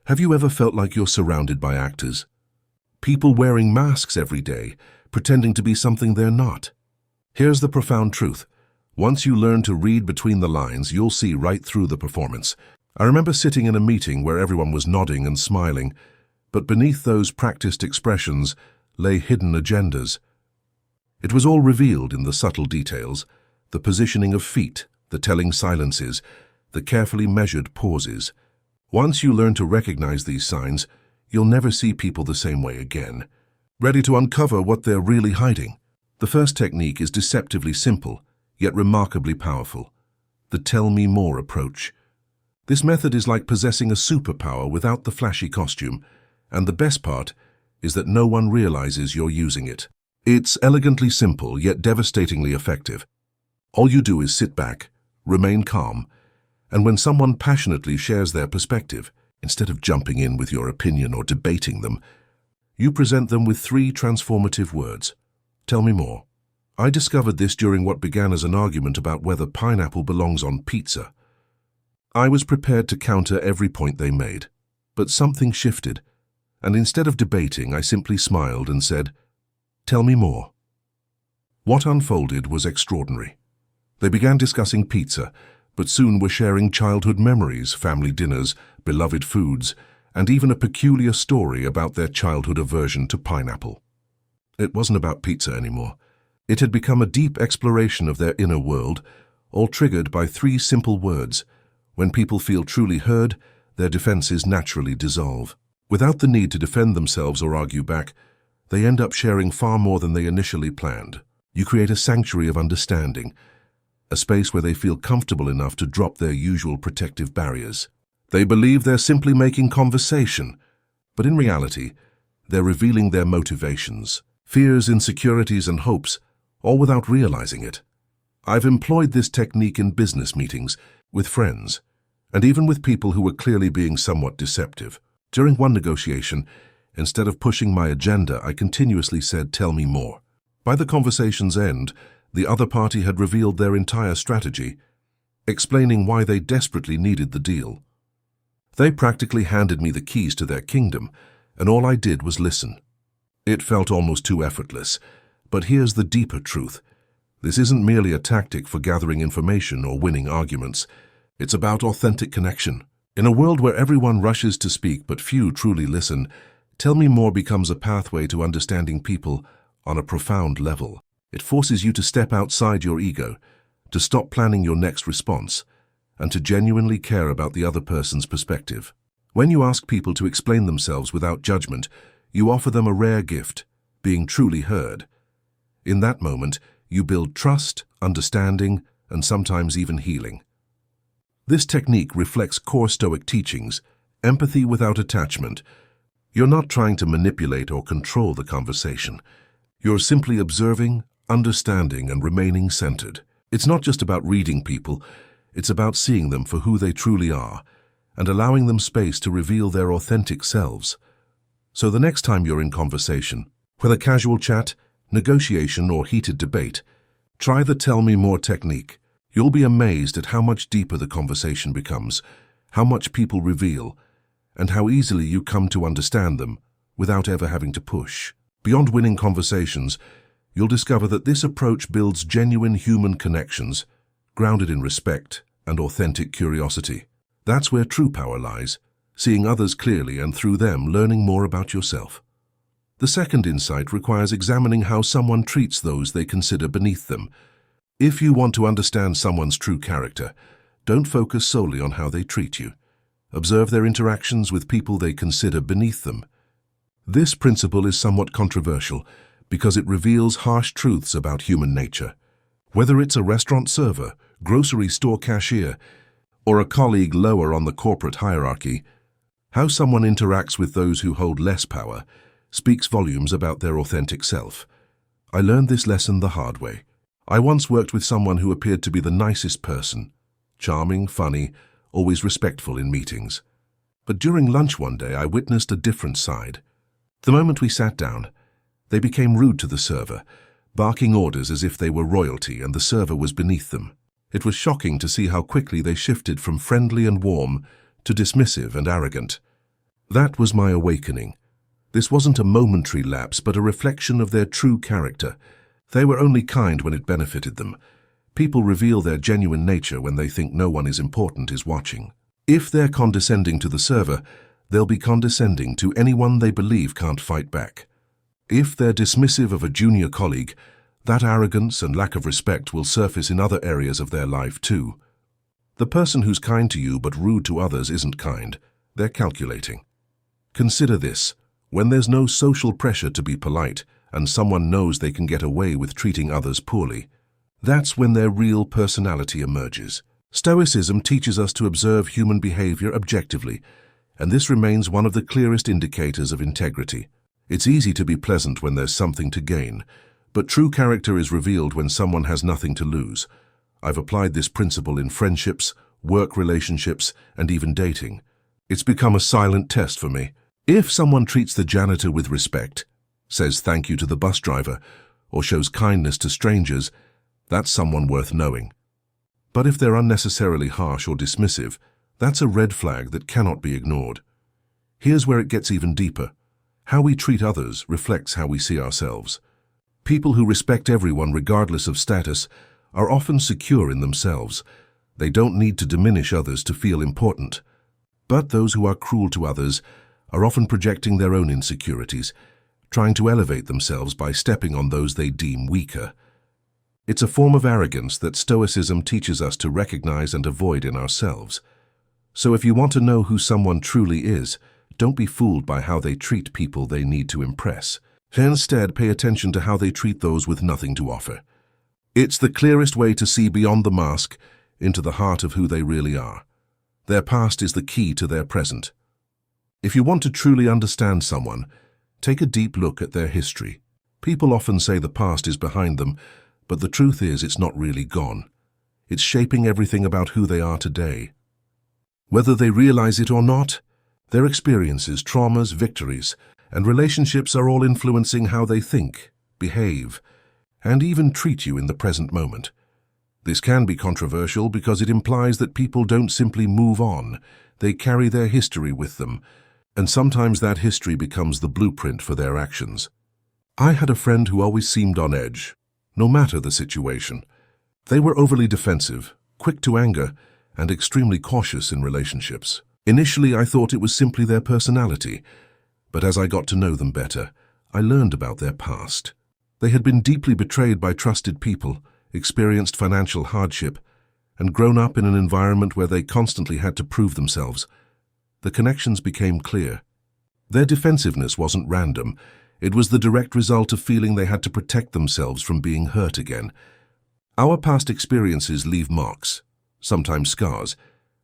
Have you ever felt like you're surrounded by actors? People wearing masks every day, pretending to be something they're not. Here's the profound truth. Once you learn to read between the lines, you'll see right through the performance. I remember sitting in a meeting where everyone was nodding and smiling, but beneath those practiced expressions lay hidden agendas. It was all revealed in the subtle details, the positioning of feet, the telling silences, the carefully measured pauses. Once you learn to recognize these signs, you'll never see people the same way again. Ready to uncover what they're really hiding? The first technique is deceptively simple, yet remarkably powerful. The tell me more approach. This method is like possessing a superpower without the flashy costume, and the best part is that no one realizes you're using it. It's elegantly simple, yet devastatingly effective. All you do is sit back, remain calm, and when someone passionately shares their perspective, instead of jumping in with your opinion or debating them, you present them with 3 transformative words. Tell me more. I discovered this during what began as an argument about whether pineapple belongs on pizza. I was prepared to counter every point they made, but something shifted, and instead of debating, I simply smiled and said, "Tell me more." What unfolded was extraordinary. They began discussing pizza, but soon were sharing childhood memories, family dinners, beloved foods, and even a peculiar story about their childhood aversion to pineapple. It wasn't about pizza anymore. It had become a deep exploration of their inner world, all triggered by 3 simple words. When people feel truly heard, their defenses naturally dissolve. Without the need to defend themselves or argue back, they end up sharing far more than they initially planned. You create a sanctuary of understanding, a space where they feel comfortable enough to drop their usual protective barriers. They believe they're simply making conversation, but in reality, they're revealing their motivations, fears, insecurities, and hopes, all without realizing it. I've employed this technique in business meetings, with friends, and even with people who were clearly being somewhat deceptive. During one negotiation, instead of pushing my agenda, I continuously said, "Tell me more." By the conversation's end, the other party had revealed their entire strategy, explaining why they desperately needed the deal. They practically handed me the keys to their kingdom, and all I did was listen. It felt almost too effortless, but here's the deeper truth. This isn't merely a tactic for gathering information or winning arguments. It's about authentic connection. In a world where everyone rushes to speak but few truly listen, Tell Me More becomes a pathway to understanding people on a profound level. It forces you to step outside your ego, to stop planning your next response, and to genuinely care about the other person's perspective. When you ask people to explain themselves without judgment, you offer them a rare gift, being truly heard. In that moment, you build trust, understanding, and sometimes even healing. This technique reflects core Stoic teachings, empathy without attachment. You're not trying to manipulate or control the conversation. You're simply observing, understanding, and remaining centered. It's not just about reading people, it's about seeing them for who they truly are and allowing them space to reveal their authentic selves. So the next time you're in conversation, whether casual chat, negotiation, or heated debate, try the Tell Me More technique. You'll be amazed at how much deeper the conversation becomes, how much people reveal, and how easily you come to understand them without ever having to push. Beyond winning conversations, you'll discover that this approach builds genuine human connections, grounded in respect and authentic curiosity. That's where true power lies, seeing others clearly and through them learning more about yourself. The second insight requires examining how someone treats those they consider beneath them. If you want to understand someone's true character, don't focus solely on how they treat you. Observe their interactions with people they consider beneath them. This principle is somewhat controversial because it reveals harsh truths about human nature. Whether it's a restaurant server, grocery store cashier, or a colleague lower on the corporate hierarchy, how someone interacts with those who hold less power speaks volumes about their authentic self. I learned this lesson the hard way. I once worked with someone who appeared to be the nicest person, charming, funny, always respectful in meetings. But during lunch one day, I witnessed a different side. The moment we sat down, they became rude to the server, barking orders as if they were royalty and the server was beneath them. It was shocking to see how quickly they shifted from friendly and warm to dismissive and arrogant. That was my awakening. This wasn't a momentary lapse, but a reflection of their true character. They were only kind when it benefited them. People reveal their genuine nature when they think no one important is watching. If they're condescending to the server, they'll be condescending to anyone they believe can't fight back. If they're dismissive of a junior colleague, that arrogance and lack of respect will surface in other areas of their life too. The person who's kind to you but rude to others isn't kind. They're calculating. Consider this. When there's no social pressure to be polite, and someone knows they can get away with treating others poorly, that's when their real personality emerges. Stoicism teaches us to observe human behavior objectively, and this remains one of the clearest indicators of integrity. It's easy to be pleasant when there's something to gain, but true character is revealed when someone has nothing to lose. I've applied this principle in friendships, work relationships, and even dating. It's become a silent test for me. If someone treats the janitor with respect, says thank you to the bus driver, or shows kindness to strangers, that's someone worth knowing. But if they're unnecessarily harsh or dismissive, that's a red flag that cannot be ignored. Here's where it gets even deeper. How we treat others reflects how we see ourselves. People who respect everyone regardless of status are often secure in themselves. They don't need to diminish others to feel important. But those who are cruel to others are often projecting their own insecurities, trying to elevate themselves by stepping on those they deem weaker. It's a form of arrogance that Stoicism teaches us to recognize and avoid in ourselves. So if you want to know who someone truly is, don't be fooled by how they treat people they need to impress. Instead, pay attention to how they treat those with nothing to offer. It's the clearest way to see beyond the mask into the heart of who they really are. Their past is the key to their present. If you want to truly understand someone, take a deep look at their history. People often say the past is behind them, but the truth is it's not really gone. It's shaping everything about who they are today. Whether they realize it or not, their experiences, traumas, victories, and relationships are all influencing how they think, behave, and even treat you in the present moment. This can be controversial because it implies that people don't simply move on, they carry their history with them, and sometimes that history becomes the blueprint for their actions. I had a friend who always seemed on edge, no matter the situation. They were overly defensive, quick to anger, and extremely cautious in relationships. Initially, I thought it was simply their personality, but as I got to know them better, I learned about their past. They had been deeply betrayed by trusted people, experienced financial hardship, and grown up in an environment where they constantly had to prove themselves. The connections became clear. Their defensiveness wasn't random. It was the direct result of feeling they had to protect themselves from being hurt again. Our past experiences leave marks, sometimes scars,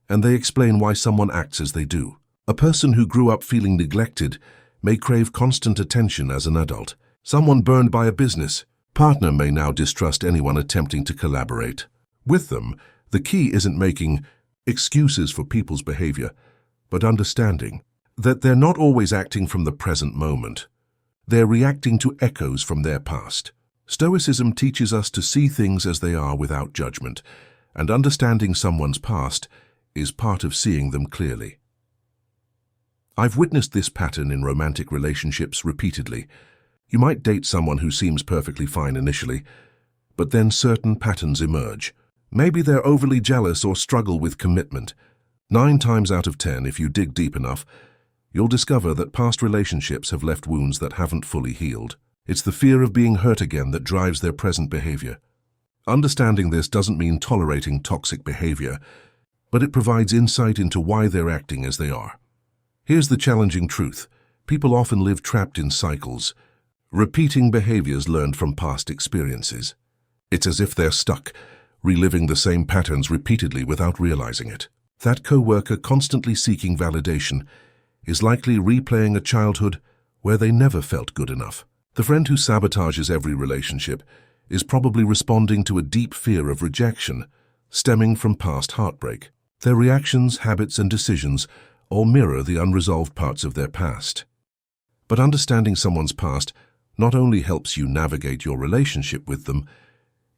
and they explain why someone acts as they do. A person who grew up feeling neglected may crave constant attention as an adult. Someone burned by a business partner may now distrust anyone attempting to collaborate with them. The key isn't making excuses for people's behavior, but understanding that they're not always acting from the present moment. They're reacting to echoes from their past. Stoicism teaches us to see things as they are without judgment, and understanding someone's past is part of seeing them clearly. I've witnessed this pattern in romantic relationships repeatedly. You might date someone who seems perfectly fine initially, but then certain patterns emerge. Maybe they're overly jealous or struggle with commitment. 9 times out of 10, if you dig deep enough, you'll discover that past relationships have left wounds that haven't fully healed. It's the fear of being hurt again that drives their present behavior. Understanding this doesn't mean tolerating toxic behavior, but it provides insight into why they're acting as they are. Here's the challenging truth. People often live trapped in cycles, repeating behaviors learned from past experiences. It's as if they're stuck, reliving the same patterns repeatedly without realizing it. That coworker constantly seeking validation is likely replaying a childhood where they never felt good enough. The friend who sabotages every relationship is probably responding to a deep fear of rejection, stemming from past heartbreak. Their reactions, habits, and decisions all mirror the unresolved parts of their past. But understanding someone's past not only helps you navigate your relationship with them,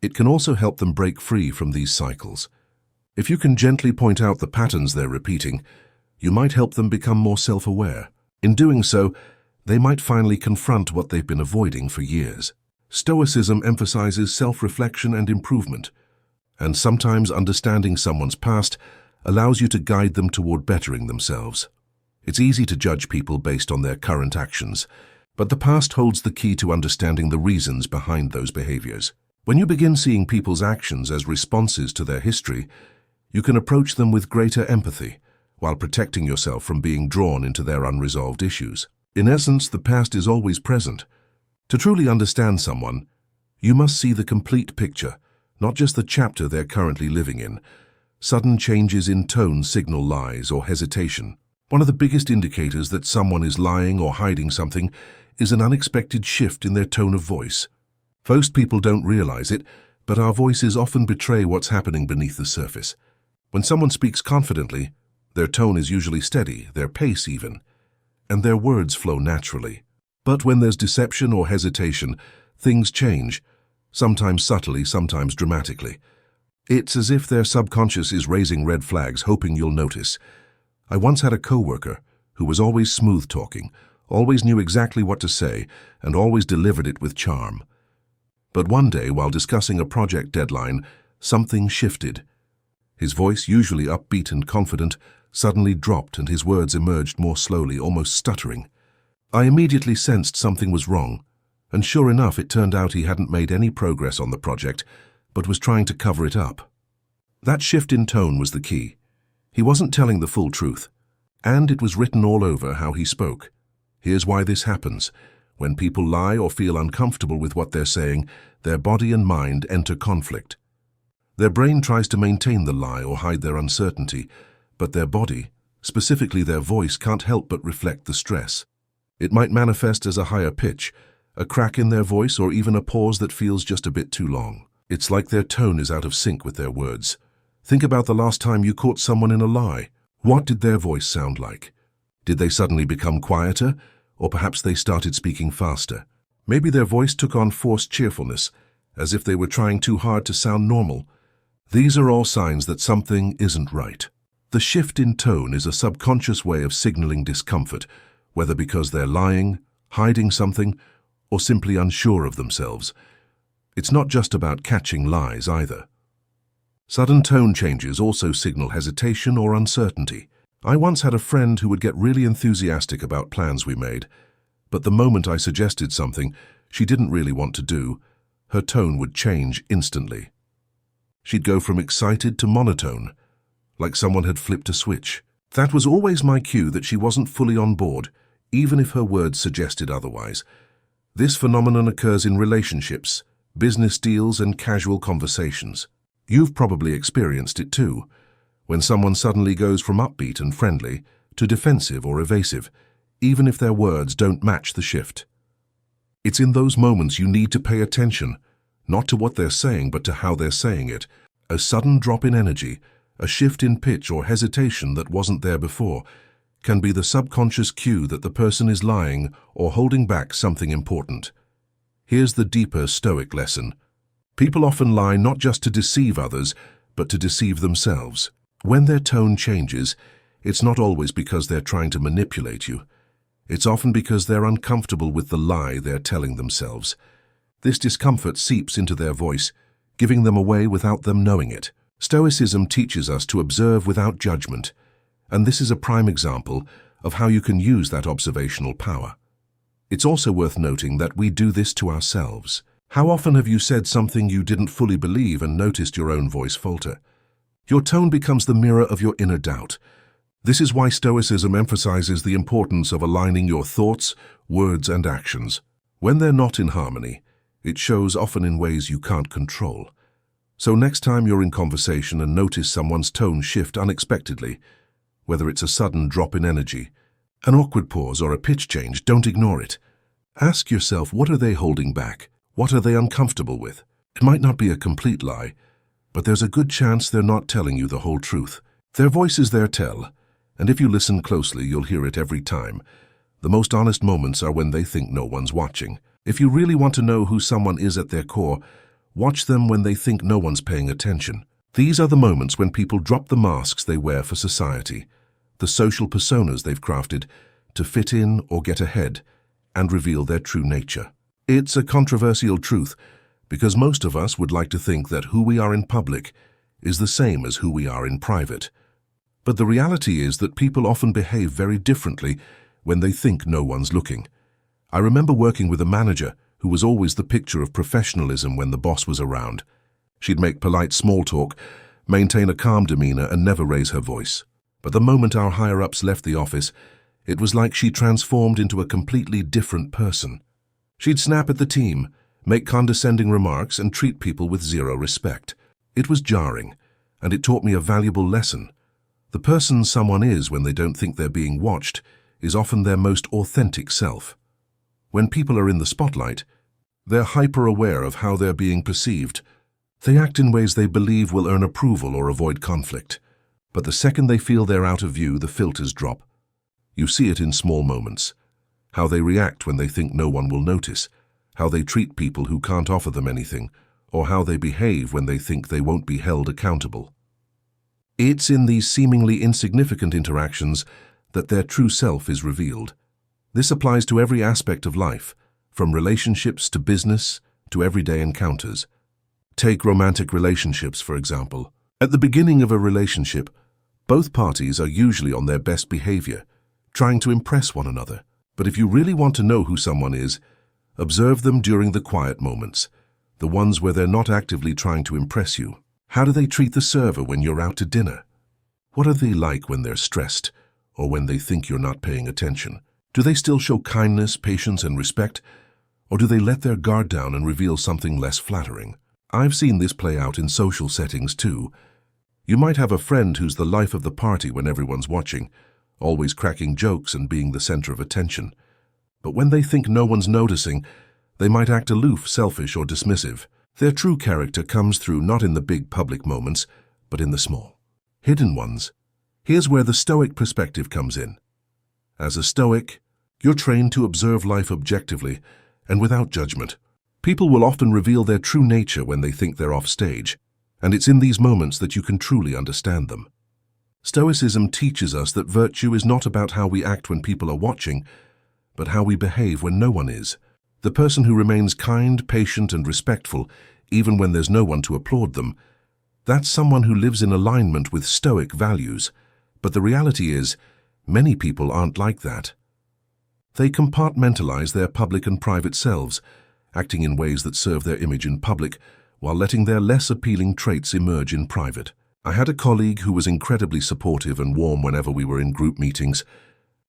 it can also help them break free from these cycles. If you can gently point out the patterns they're repeating, you might help them become more self-aware. In doing so, they might finally confront what they've been avoiding for years. Stoicism emphasizes self-reflection and improvement, and sometimes understanding someone's past allows you to guide them toward bettering themselves. It's easy to judge people based on their current actions, but the past holds the key to understanding the reasons behind those behaviors. When you begin seeing people's actions as responses to their history, you can approach them with greater empathy, while protecting yourself from being drawn into their unresolved issues. In essence, the past is always present. To truly understand someone, you must see the complete picture, not just the chapter they're currently living in. Sudden changes in tone signal lies or hesitation. One of the biggest indicators that someone is lying or hiding something is an unexpected shift in their tone of voice. Most people don't realize it, but our voices often betray what's happening beneath the surface. When someone speaks confidently, their tone is usually steady, their pace even, and their words flow naturally. But when there's deception or hesitation, things change, sometimes subtly, sometimes dramatically. It's as if their subconscious is raising red flags, hoping you'll notice. I once had a coworker who was always smooth-talking, always knew exactly what to say, and always delivered it with charm. But one day, while discussing a project deadline, something shifted. His voice, usually upbeat and confident, suddenly dropped and his words emerged more slowly, almost stuttering. I immediately sensed something was wrong, and sure enough, it turned out he hadn't made any progress on the project, but was trying to cover it up. That shift in tone was the key. He wasn't telling the full truth, and it was written all over how he spoke. Here's why this happens. When people lie or feel uncomfortable with what they're saying, their body and mind enter conflict. Their brain tries to maintain the lie or hide their uncertainty, but their body, specifically their voice, can't help but reflect the stress. It might manifest as a higher pitch, a crack in their voice, or even a pause that feels just a bit too long. It's like their tone is out of sync with their words. Think about the last time you caught someone in a lie. What did their voice sound like? Did they suddenly become quieter, or perhaps they started speaking faster? Maybe their voice took on forced cheerfulness, as if they were trying too hard to sound normal. These are all signs that something isn't right. The shift in tone is a subconscious way of signaling discomfort, whether because they're lying, hiding something, or simply unsure of themselves. It's not just about catching lies either. Sudden tone changes also signal hesitation or uncertainty. I once had a friend who would get really enthusiastic about plans we made, but the moment I suggested something she didn't really want to do, her tone would change instantly. She'd go from excited to monotone, like someone had flipped a switch. That was always my cue that she wasn't fully on board, even if her words suggested otherwise. This phenomenon occurs in relationships, business deals, and casual conversations. You've probably experienced it too, when someone suddenly goes from upbeat and friendly to defensive or evasive, even if their words don't match the shift. It's in those moments you need to pay attention, not to what they're saying, but to how they're saying it. A sudden drop in energy, a shift in pitch or hesitation that wasn't there before, can be the subconscious cue that the person is lying or holding back something important. Here's the deeper Stoic lesson. People often lie not just to deceive others, but to deceive themselves. When their tone changes, it's not always because they're trying to manipulate you. It's often because they're uncomfortable with the lie they're telling themselves. This discomfort seeps into their voice, giving them away without them knowing it. Stoicism teaches us to observe without judgment, and this is a prime example of how you can use that observational power. It's also worth noting that we do this to ourselves. How often have you said something you didn't fully believe and noticed your own voice falter? Your tone becomes the mirror of your inner doubt. This is why Stoicism emphasizes the importance of aligning your thoughts, words, and actions. When they're not in harmony, it shows often in ways you can't control. So next time you're in conversation and notice someone's tone shift unexpectedly, whether it's a sudden drop in energy, an awkward pause, or a pitch change, don't ignore it. Ask yourself, what are they holding back? What are they uncomfortable with? It might not be a complete lie, but there's a good chance they're not telling you the whole truth. Their voice is their tell, and if you listen closely, you'll hear it every time. The most honest moments are when they think no one's watching. If you really want to know who someone is at their core, watch them when they think no one's paying attention. These are the moments when people drop the masks they wear for society, the social personas they've crafted, to fit in or get ahead, and reveal their true nature. It's a controversial truth, because most of us would like to think that who we are in public is the same as who we are in private. But the reality is that people often behave very differently when they think no one's looking. I remember working with a manager who was always the picture of professionalism when the boss was around. She'd make polite small talk, maintain a calm demeanor, and never raise her voice. But the moment our higher-ups left the office, it was like she transformed into a completely different person. She'd snap at the team, make condescending remarks, and treat people with zero respect. It was jarring, and it taught me a valuable lesson. The person someone is when they don't think they're being watched is often their most authentic self. When people are in the spotlight, they're hyper-aware of how they're being perceived. They act in ways they believe will earn approval or avoid conflict. But the second they feel they're out of view, the filters drop. You see it in small moments. How they react when they think no one will notice, how they treat people who can't offer them anything, or how they behave when they think they won't be held accountable. It's in these seemingly insignificant interactions that their true self is revealed. This applies to every aspect of life, from relationships to business to everyday encounters. Take romantic relationships, for example. At the beginning of a relationship, both parties are usually on their best behavior, trying to impress one another. But if you really want to know who someone is, observe them during the quiet moments, the ones where they're not actively trying to impress you. How do they treat the server when you're out to dinner? What are they like when they're stressed, or when they think you're not paying attention? Do they still show kindness, patience, and respect, or do they let their guard down and reveal something less flattering? I've seen this play out in social settings too. You might have a friend who's the life of the party when everyone's watching, always cracking jokes and being the center of attention. But when they think no one's noticing, they might act aloof, selfish, or dismissive. Their true character comes through not in the big public moments, but in the small, hidden ones. Here's where the Stoic perspective comes in. As a Stoic, you're trained to observe life objectively and without judgment. People will often reveal their true nature when they think they're off stage, and it's in these moments that you can truly understand them. Stoicism teaches us that virtue is not about how we act when people are watching, but how we behave when no one is. The person who remains kind, patient, and respectful, even when there's no one to applaud them, that's someone who lives in alignment with Stoic values. But the reality is, many people aren't like that. They compartmentalize their public and private selves, acting in ways that serve their image in public, while letting their less appealing traits emerge in private. I had a colleague who was incredibly supportive and warm whenever we were in group meetings.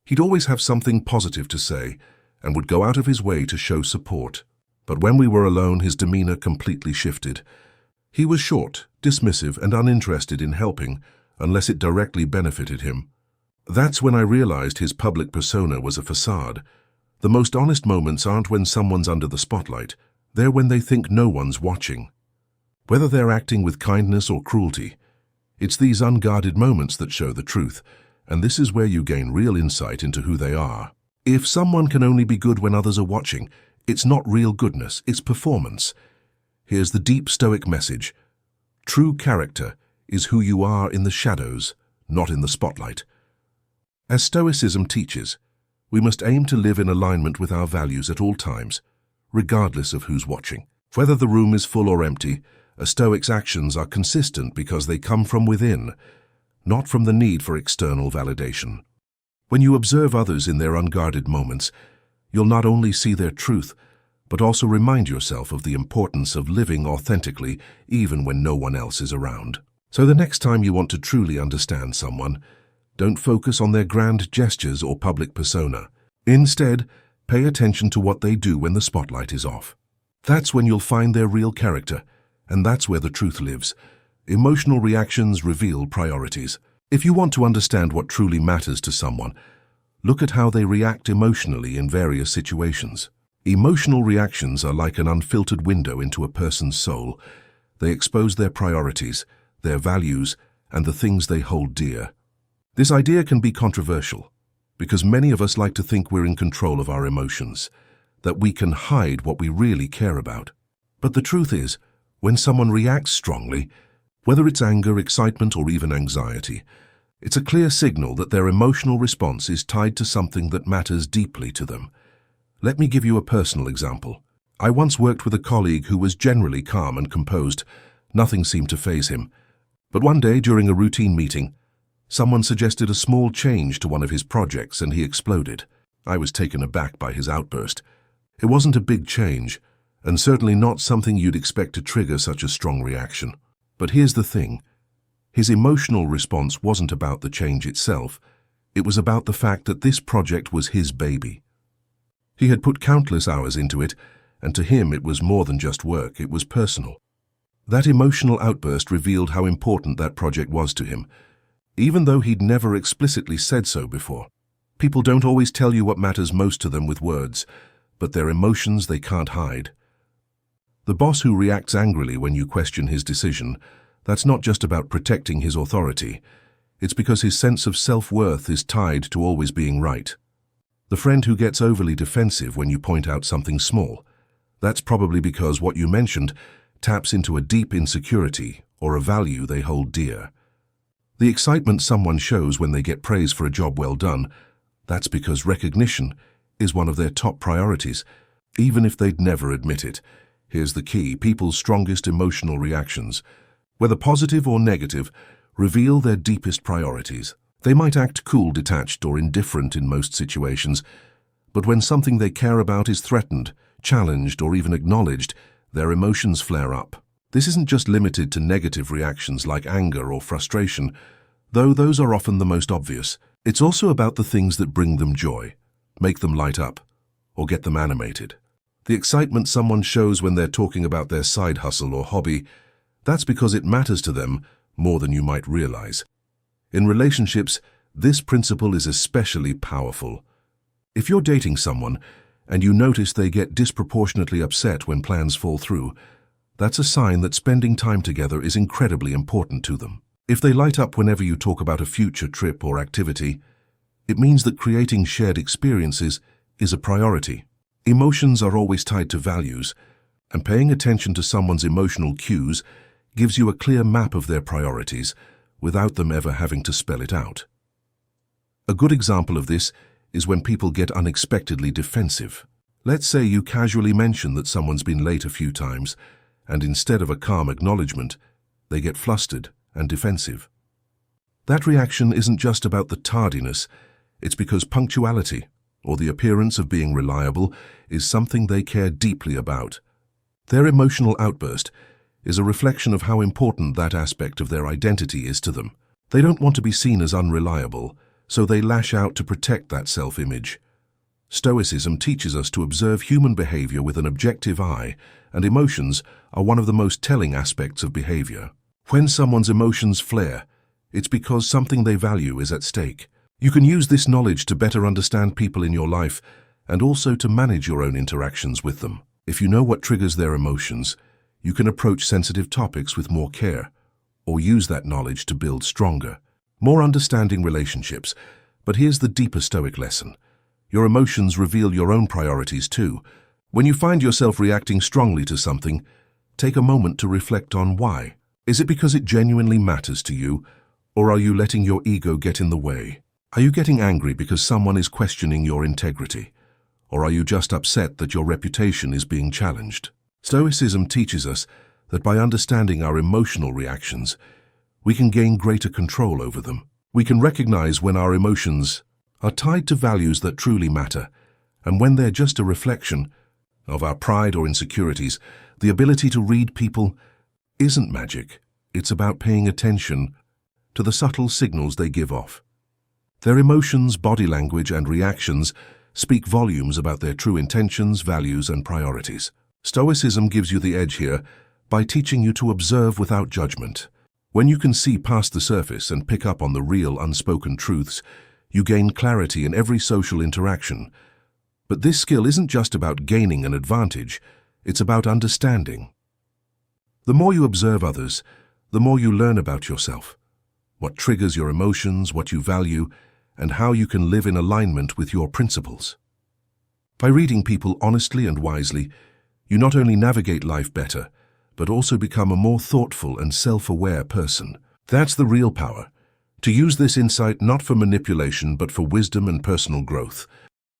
He'd always have something positive to say, and would go out of his way to show support. But when we were alone, his demeanor completely shifted. He was short, dismissive, and uninterested in helping, unless it directly benefited him. That's when I realized his public persona was a facade. The most honest moments aren't when someone's under the spotlight. They're when they think no one's watching. Whether they're acting with kindness or cruelty, it's these unguarded moments that show the truth, and this is where you gain real insight into who they are. If someone can only be good when others are watching, it's not real goodness, it's performance. Here's the deep Stoic message. True character is who you are in the shadows, not in the spotlight. As Stoicism teaches, we must aim to live in alignment with our values at all times, regardless of who's watching. Whether the room is full or empty, a Stoic's actions are consistent because they come from within, not from the need for external validation. When you observe others in their unguarded moments, you'll not only see their truth, but also remind yourself of the importance of living authentically even when no one else is around. So the next time you want to truly understand someone, don't focus on their grand gestures or public persona. Instead, pay attention to what they do when the spotlight is off. That's when you'll find their real character, and that's where the truth lives. Emotional reactions reveal priorities. If you want to understand what truly matters to someone, look at how they react emotionally in various situations. Emotional reactions are like an unfiltered window into a person's soul. They expose their priorities, their values, and the things they hold dear. This idea can be controversial, because many of us like to think we're in control of our emotions, that we can hide what we really care about. But the truth is, when someone reacts strongly, whether it's anger, excitement, or even anxiety, It's a clear signal that their emotional response is tied to something that matters deeply to them. Let me give you a personal example. I once worked with a colleague who was generally calm and composed. Nothing seemed to faze him. But one day, during a routine meeting, someone suggested a small change to one of his projects and he exploded. I was taken aback by his outburst. It wasn't a big change, and certainly not something you'd expect to trigger such a strong reaction. But here's the thing. His emotional response wasn't about the change itself. It was about the fact that this project was his baby. He had put countless hours into it, and to him it was more than just work, it was personal. That emotional outburst revealed how important that project was to him, even though he'd never explicitly said so before. People don't always tell you what matters most to them with words, but their emotions they can't hide. The boss who reacts angrily when you question his decision, that's not just about protecting his authority. It's because his sense of self-worth is tied to always being right. The friend who gets overly defensive when you point out something small, that's probably because what you mentioned taps into a deep insecurity or a value they hold dear. The excitement someone shows when they get praise for a job well done, that's because recognition is one of their top priorities, even if they'd never admit it. Here's the key: people's strongest emotional reactions, whether positive or negative, reveal their deepest priorities. They might act cool, detached, or indifferent in most situations, but when something they care about is threatened, challenged, or even acknowledged, their emotions flare up. This isn't just limited to negative reactions like anger or frustration, though those are often the most obvious. It's also about the things that bring them joy, make them light up, or get them animated. The excitement someone shows when they're talking about their side hustle or hobby, that's because it matters to them more than you might realize. In relationships, this principle is especially powerful. If you're dating someone and you notice they get disproportionately upset when plans fall through, that's a sign that spending time together is incredibly important to them. If they light up whenever you talk about a future trip or activity, it means that creating shared experiences is a priority. Emotions are always tied to values, and paying attention to someone's emotional cues gives you a clear map of their priorities without them ever having to spell it out. A good example of this is when people get unexpectedly defensive. Let's say you casually mention that someone's been late a few times, and instead of a calm acknowledgement, they get flustered and defensive. That reaction isn't just about the tardiness, it's because punctuality, or the appearance of being reliable, is something they care deeply about. Their emotional outburst is a reflection of how important that aspect of their identity is to them. They don't want to be seen as unreliable, so they lash out to protect that self-image. Stoicism teaches us to observe human behavior with an objective eye, and emotions are one of the most telling aspects of behavior. When someone's emotions flare, it's because something they value is at stake. You can use this knowledge to better understand people in your life and also to manage your own interactions with them. If you know what triggers their emotions, you can approach sensitive topics with more care, or use that knowledge to build stronger, more understanding relationships. But here's the deeper Stoic lesson. Your emotions reveal your own priorities too. When you find yourself reacting strongly to something, take a moment to reflect on why. Is it because it genuinely matters to you, or are you letting your ego get in the way? Are you getting angry because someone is questioning your integrity? Or are you just upset that your reputation is being challenged? Stoicism teaches us that by understanding our emotional reactions, we can gain greater control over them. We can recognize when our emotions are tied to values that truly matter, and when they're just a reflection of our pride or insecurities. The ability to read people isn't magic. It's about paying attention to the subtle signals they give off. Their emotions, body language, and reactions speak volumes about their true intentions, values, and priorities. Stoicism gives you the edge here by teaching you to observe without judgment. When you can see past the surface and pick up on the real, unspoken truths, you gain clarity in every social interaction. But this skill isn't just about gaining an advantage, it's about understanding. The more you observe others, the more you learn about yourself, what triggers your emotions, what you value, and how you can live in alignment with your principles. By reading people honestly and wisely, you not only navigate life better, but also become a more thoughtful and self-aware person. That's the real power, To use this insight not for manipulation but for wisdom and personal growth.